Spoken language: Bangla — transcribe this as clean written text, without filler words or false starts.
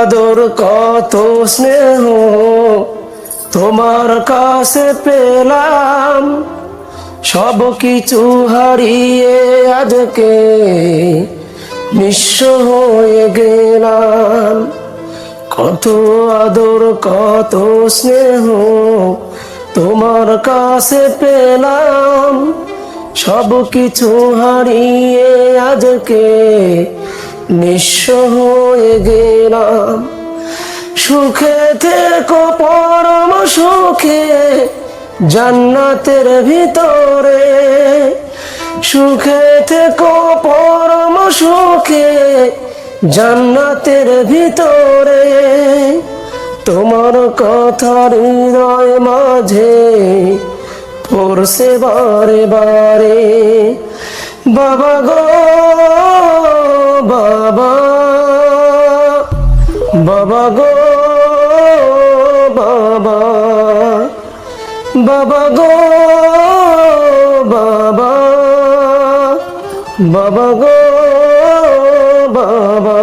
আদর কত স্নেহ তোমার কাছে পেলাম, সব কিছু হারিয়ে আজকে নিঃস্ব হয়ে গেলাম। কত আদর কত স্নেহ তোমার কাছে পেলাম, সব কিছু হারিয়ে আজকে নিঃস্ব হয়ে গেলাম। সুখে থেকো পরম সুখে জান্নাতের ভিতরে, সুখে থেকো পরম সুখে জান্নাতের ভিতরে। তোমার কথা হৃদয় মাঝে পড়ছে বারে বারে। বাবা গো বাবা, বাবা গো বাবা, বাবা গো বাবা, বাবা গো বাবা।